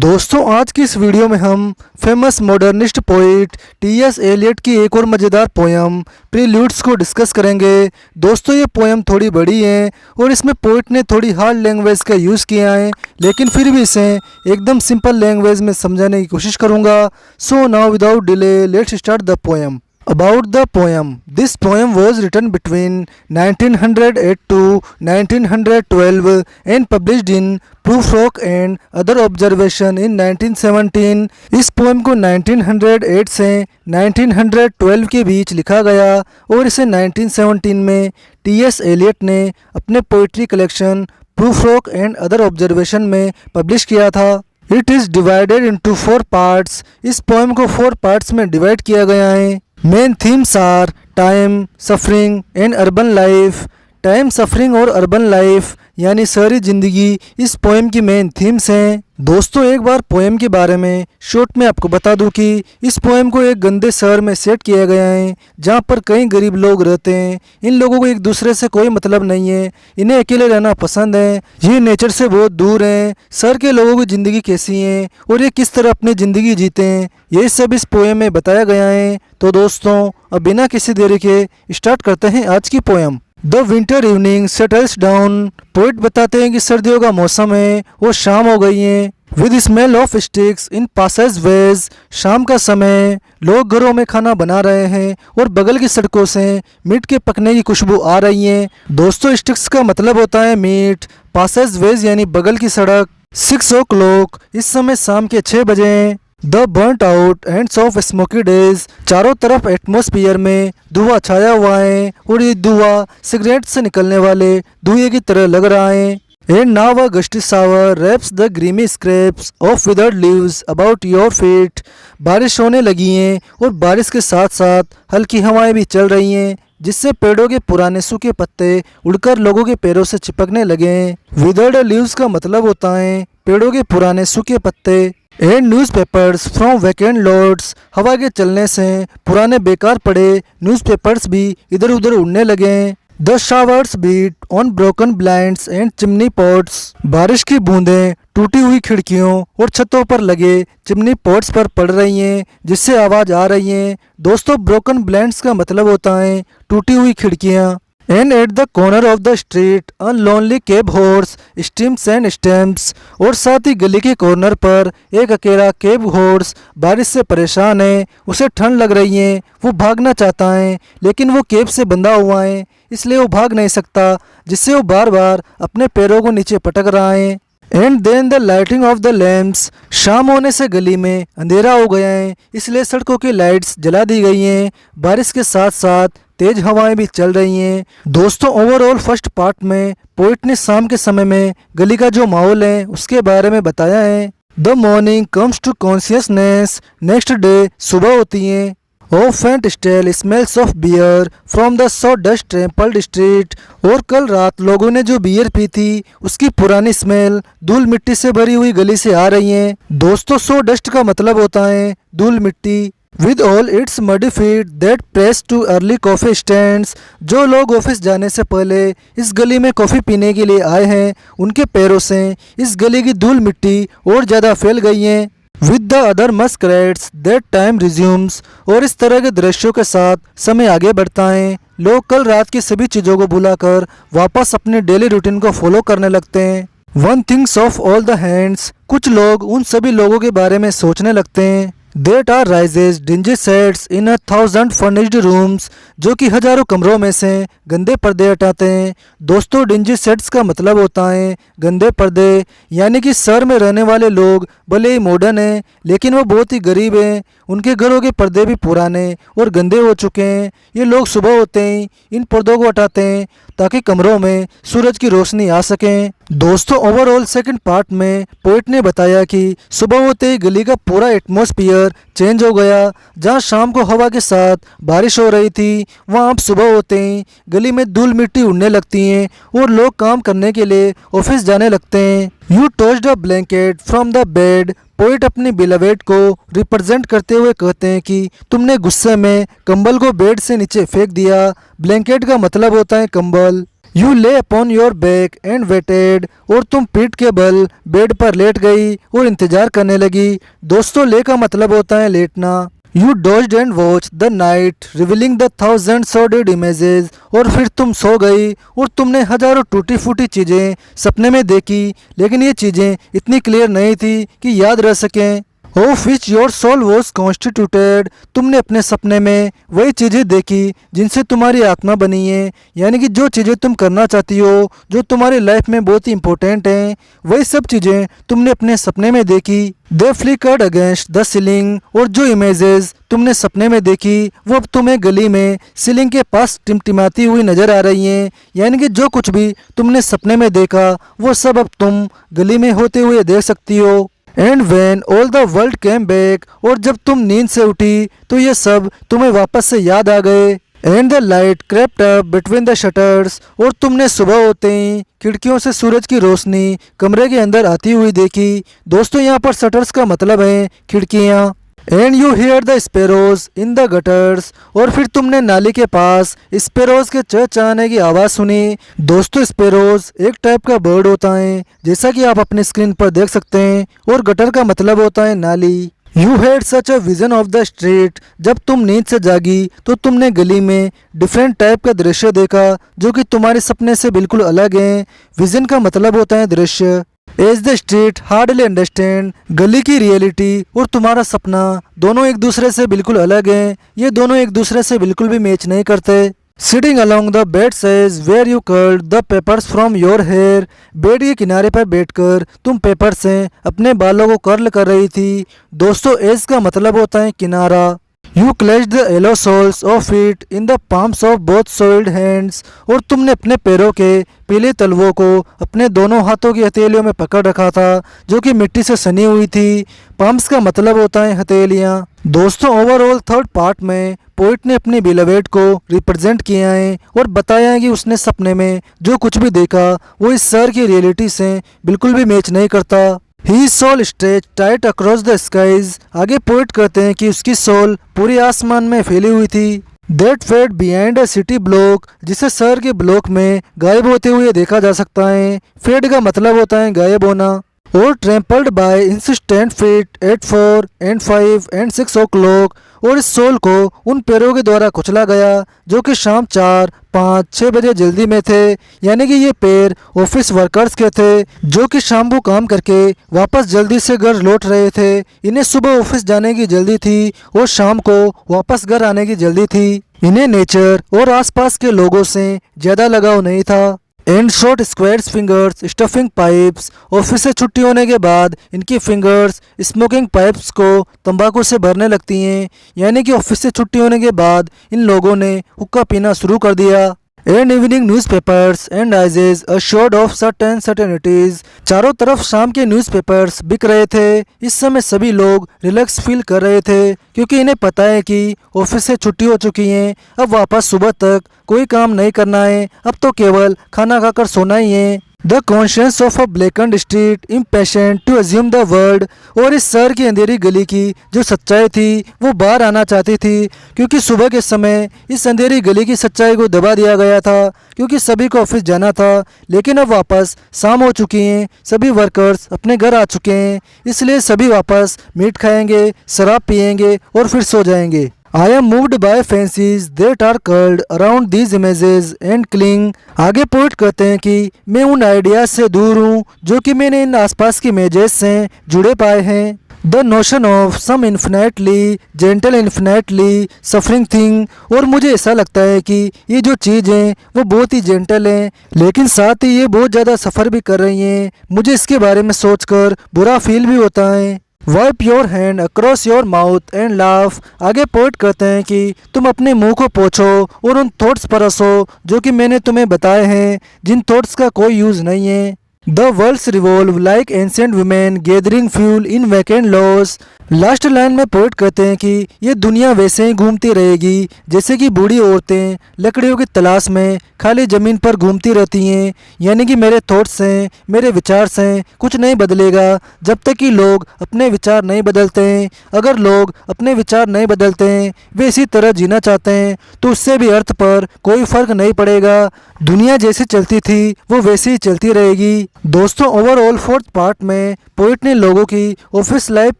दोस्तों आज की इस वीडियो में हम famous modernist poet T S. Eliot की एक और मज़ेदार पोयम प्रील्यूड्स को डिस्कस करेंगे। दोस्तों ये पोयम थोड़ी बड़ी है और इसमें पोइट ने थोड़ी हार्ड लैंग्वेज का यूज़ किया है, लेकिन फिर भी इसे एकदम सिंपल लैंग्वेज में समझाने की कोशिश करूँगा। So now without delay let's start the poem. About the poem. This poem was written between 1908 to 1912 and published in Prufrock and Other Observation in 1917. इस पोएम को 1908 से 1912 के बीच लिखा गया और इसे 1917 में टी.एस. एलियट ने अपने poetry collection Prufrock and other observation में पब्लिश किया था। It is divided into 4 parts. इस पोएम को 4 पार्ट्स में डिवाइड किया गया है। Main themes are time, suffering and urban life. Time, suffering और अर्बन लाइफ यानी शहरी ज़िंदगी इस पोएम की मेन थीम्स हैं। दोस्तों एक बार पोएम के बारे में शॉर्ट में आपको बता दूं कि इस पोएम को एक गंदे शहर में सेट किया गया है जहां पर कई गरीब लोग रहते हैं। इन लोगों को एक दूसरे से कोई मतलब नहीं है, इन्हें अकेले रहना पसंद है, ये नेचर से बहुत दूर हैं। शहर के लोगों की ज़िंदगी कैसी है और ये किस तरह अपनी ज़िंदगी जीते हैं, ये सब इस पोएम में बताया गया है। तो दोस्तों अब बिना किसी देरी के स्टार्ट करते हैं आज की poem. The winter evening settles down. Poet बताते हैं कि सर्दियों का मौसम है और शाम हो गई है। With smell of steaks in passageways. शाम का समय, लोग घरों में खाना बना रहे हैं और बगल की सड़कों से मीट के पकने की खुशबू आ रही है। दोस्तों स्टिक्स का मतलब होता है मीट, पासेज वेज यानी बगल की सड़क। 6 o'clock, इस समय शाम के 6 बजे हैं। The बर्nt out ends of smoky days. चारों तरफ एटमॉस्फेयर में धुआं छाया हुआ है और ये धुआं सिगरेट से निकलने वाले धुएं की तरह लग रहा है। And now a gusty shower wraps the grimy scraps of withered leaves about your feet. बारिश होने लगी है और बारिश के साथ साथ हल्की हवाएं भी चल रही हैं जिससे पेड़ों के पुराने सूखे पत्ते उड़कर लोगों के पैरों से चिपकने लगे हैं। विदर्ड लीव्स का मतलब होता है पेड़ों के पुराने सूखे पत्ते। And newspapers from vacant lots. हवा के चलने से पुराने बेकार पड़े न्यूज़पेपर्स भी इधर उधर उड़ने लगे। The showers beat on broken blinds and chimney pots. बारिश की बूंदें टूटी हुई खिड़कियों और छतों पर लगे चिमनी पॉट्स पर पड़ रही हैं जिससे आवाज़ आ रही है। दोस्तों ब्रोकन ब्लाइंड्स का मतलब होता है टूटी हुई खिड़कियाँ। And at the corner of the street a lonely cab horse stems and stamps. और साथ ही गली के कॉर्नर पर एक अकेला कैब हॉर्स बारिश से परेशान है, उसे ठंड लग रही है, वो भागना चाहता है लेकिन वो कैब से बंधा हुआ है इसलिए वो भाग नहीं सकता, जिससे वो बार बार अपने पैरों को नीचे पटक रहा है। And then the lighting of the lamps. शाम होने से गली में अंधेरा हो गया है इसलिए सड़कों की लाइट्स जला दी गई हैं। बारिश के साथ साथ तेज हवाएं भी चल रही हैं। दोस्तों ओवरऑल फर्स्ट पार्ट में पोइट ने शाम के समय में गली का जो माहौल है उसके बारे में बताया है। The morning comes to consciousness. Next day सुबह होती है। O faint stale smells of beer from the sawdust trampled street. और कल रात लोगों ने जो बियर पी थी उसकी पुरानी स्मेल धूल मिट्टी से भरी हुई गली से आ रही है। दोस्तों सो डस्ट का मतलब होता है धूल मिट्टी। With all its muddy feet that press to early coffee stands। जो लोग ऑफिस जाने से पहले इस गली में कॉफ़ी पीने के लिए आए हैं उनके पैरों से इस गली की धूल मिट्टी और ज़्यादा फैल गई है। With the other masquerades that time resumes। और इस तरह के दृश्यों के साथ समय आगे बढ़ता है। लोग कल रात की सभी चीज़ों को भुलाकर वापस अपने डेली रूटीन को फॉलो करने लगते हैं। One thinks of all the hands। कुछ लोग उन सभी लोगों के बारे में सोचने लगते हैं। That are rises dingy sets in 1,000 furnished rooms। जो कि हजारों कमरों में से गंदे पर्दे हटाते हैं। दोस्तों डिंजी सेट्स का मतलब होता है गंदे पर्दे, यानी कि शहर में रहने वाले लोग भले ही मॉडर्न हैं लेकिन वो बहुत ही गरीब हैं, उनके घरों के पर्दे भी पुराने और गंदे हो चुके हैं। ये लोग सुबह होते ही इन पर्दों को हटाते हैं ताकि कमरों में सूरज की रोशनी आ सके। दोस्तों ओवरऑल सेकंड पार्ट में पोइट ने बताया कि सुबह होते ही गली का पूरा एटमॉस्फेयर चेंज हो गया। जहां शाम को हवा के साथ बारिश हो रही थी वहां अब सुबह होते ही गली में धूल मिट्टी उड़ने लगती हैं और लोग काम करने के लिए ऑफिस जाने लगते हैं। You tossed a blanket from the bed. Poet अपनी बिलवेड को रिप्रेजेंट करते हुए कहते हैं कि तुमने गुस्से में कंबल को बेड से नीचे फेंक दिया। ब्लैंकेट का मतलब होता है कंबल। You lay upon your back and waited, और तुम पीठ के बल बेड पर लेट गई और इंतजार करने लगी। दोस्तों ले का मतलब होता है लेटना। You dozed and watch the night revealing the thousand sordid images, और फिर तुम सो गई और तुमने हजारों टूटी फूटी चीज़ें सपने में देखी, लेकिन ये चीज़ें इतनी क्लियर नहीं थी कि याद रह सकें। Of which your soul was constituted, तुमने अपने सपने में वही चीज़ें देखी जिनसे तुम्हारी आत्मा बनी है, यानी कि जो चीज़ें तुम करना चाहती हो, जो तुम्हारी लाइफ में बहुत ही इंपॉर्टेंट हैं, वही सब चीज़ें तुमने अपने सपने में देखी। दे फ्लिकर्ड अगेंस्ट द सीलिंग, और जो इमेजेस तुमने सपने में देखी वो अब तुम्हें गली में सीलिंग के पास टिमटिमाती हुई नजर आ रही हैं, यानी कि जो कुछ भी तुमने सपने में देखा वो सब अब तुम गली में होते हुए देख सकती हो। And when all the world came back, और जब तुम नींद से उठी तो ये सब तुम्हें वापस से याद आ गए। And the light crept up between the shutters, और तुमने सुबह होते ही खिड़कियों से सूरज की रोशनी कमरे के अंदर आती हुई देखी। दोस्तों यहाँ पर शटर्स का मतलब है खिड़कियाँ। And you here the sparrows in the gutters, और फिर तुमने नाली के पास स्पेरोज के चहचहाने की आवाज़ सुनी। दोस्तों स्पेरोज एक टाइप का बर्ड होता है, जैसा कि आप अपनी स्क्रीन पर देख सकते हैं, और गटर का मतलब होता है नाली। You had such a vision of the street, जब तुम नींद से जागी तो तुमने गली में डिफरेंट टाइप का दृश्य देखा जो कि तुम्हारे सपने से बिल्कुल अलग हैं। विजन का मतलब होता है दृश्य। As the street hardly understand, गली की रियलिटी और तुम्हारा सपना दोनों एक दूसरे से बिल्कुल अलग हैं, ये दोनों एक दूसरे से बिल्कुल भी मैच नहीं करते। Sitting along the bed's edge where you curled the papers from your hair, bed के किनारे पर बैठकर तुम पेपर से अपने बालों को कर्ल कर रही थी। दोस्तों एज का मतलब होता है किनारा। You clasped the yellow soles of it in the palms of both soiled hands, और तुमने अपने पैरों के पीले तलवों को अपने दोनों हाथों की हथेलियों में पकड़ रखा था जो कि मिट्टी से सनी हुई थी। पाम्स का मतलब होता है हथेलियाँ। दोस्तों ओवरऑल थर्ड पार्ट में पोइट ने अपनी बिलवेड को रिप्रेजेंट किया है और बताया है कि उसने सपने में जो कुछ भी देखा वो इस शहर की रियलिटी से बिल्कुल भी मैच नहीं करता। He soul stretch tight across the skies, आगे पोइट कहते हैं कि उसकी सोल पूरे आसमान में फैली हुई थी। That fade behind a city block, जिसे शहर के ब्लॉक में गायब होते हुए देखा जा सकता है। फेड का मतलब होता है गायब होना। और trampled by insistent feet at 4 and 5 and 6 o'clock, और इस सोल को उन पैरों के द्वारा कुचला गया जो कि शाम 4, 5, 6 बजे जल्दी में थे, यानी कि ये पैर ऑफिस वर्कर्स के थे जो कि शाम को काम करके वापस जल्दी से घर लौट रहे थे। इन्हें सुबह ऑफिस जाने की जल्दी थी और शाम को वापस घर आने की जल्दी थी। इन्हें नेचर और आसपास के लोगों से ज़्यादा लगाव नहीं था। And short squares fingers stuffing pipes, office से छुट्टी होने के बाद इनकी फिंगर्स स्मोकिंग पाइप्स को तंबाकू से भरने लगती हैं, यानी कि ऑफिस से छुट्टी होने के बाद इन लोगों ने हुक्का पीना शुरू कर दिया। And evening newspapers and eyes assured of certain certainties, चारों तरफ शाम के न्यूज़पेपर्स बिक रहे थे। इस समय सभी लोग रिलैक्स फील कर रहे थे क्योंकि इन्हें पता है कि ऑफिस से छुट्टी हो चुकी है, अब वापस सुबह तक कोई काम नहीं करना है, अब तो केवल खाना खाकर सोना ही है। The conscience of a blackened street impatient to assume the world, और इस शहर की अंधेरी गली की जो सच्चाई थी वो बाहर आना चाहती थी क्योंकि सुबह के समय इस अंधेरी गली की सच्चाई को दबा दिया गया था क्योंकि सभी को ऑफिस जाना था। लेकिन अब वापस शाम हो चुकी हैं, सभी वर्कर्स अपने घर आ चुके हैं, इसलिए सभी वापस मीट खाएंगे, शराब पिएंगे और फिर सो जाएंगे। I am moved by fancies that are curled around these images and cling, आगे पोइट कहते हैं कि मैं उन आइडियाज से दूर हूँ जो कि मैंने इन आसपास की इमेजेस से जुड़े पाए हैं। The notion of some infinitely gentle infinitely suffering thing, और मुझे ऐसा लगता है कि ये जो चीज़ हैं वो बहुत ही जेंटल हैं लेकिन साथ ही ये बहुत ज़्यादा सफ़र भी कर रही हैं। मुझे इसके बारे में सोचकर बुरा फील भी होता है। Wipe your hand across your mouth and laugh, आगे पोइट कहते हैं कि तुम अपने मुंह को पोंछो और उन थॉट्स पर हंसो जो कि मैंने तुम्हें बताए हैं, जिन थॉट्स का कोई यूज़ नहीं है। The worlds revolve like ancient women gathering fuel in vacant lots. Last line में पोइट कहते हैं कि ये दुनिया वैसे ही घूमती रहेगी जैसे कि बूढ़ी औरतें लकड़ियों की तलाश में खाली ज़मीन पर घूमती रहती हैं। यानी कि मेरे थॉट्स हैं, मेरे विचार हैं, कुछ नहीं बदलेगा जब तक कि लोग अपने विचार नहीं बदलते हैं। अगर लोग अपने विचार नहीं बदलते हैं, वे इसी तरह जीना चाहते हैं, तो उससे भी अर्थ पर कोई फ़र्क नहीं पड़ेगा। दुनिया जैसी चलती थी वो वैसी ही चलती रहेगी। दोस्तों, ओवरऑल फोर्थ पार्ट में पोइट ने लोगों की ऑफिस लाइफ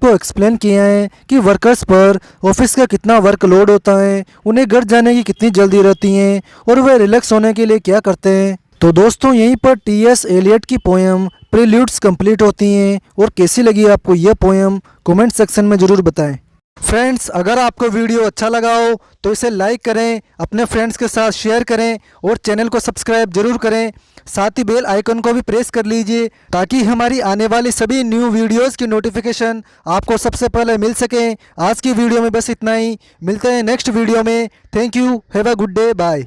को एक्सप्लेन किया है कि वर्कर्स पर ऑफिस का कितना वर्कलोड होता है, उन्हें घर जाने की कितनी जल्दी रहती हैं और वे रिलैक्स होने के लिए क्या करते हैं। तो दोस्तों, यहीं पर टी.एस. एलियट की पोएम प्रील्यूड्स कंप्लीट होती हैं। और कैसी लगी आपको यह पोएम कमेंट सेक्शन में ज़रूर बताएं। फ्रेंड्स, अगर आपको वीडियो अच्छा लगा हो तो इसे लाइक करें, अपने फ्रेंड्स के साथ शेयर करें और चैनल को सब्सक्राइब जरूर करें। साथ ही बेल आइकन को भी प्रेस कर लीजिए ताकि हमारी आने वाली सभी न्यू वीडियोस की नोटिफिकेशन आपको सबसे पहले मिल सके। आज की वीडियो में बस इतना ही, मिलते हैं नेक्स्ट वीडियो में। Thank you, have a good day, bye.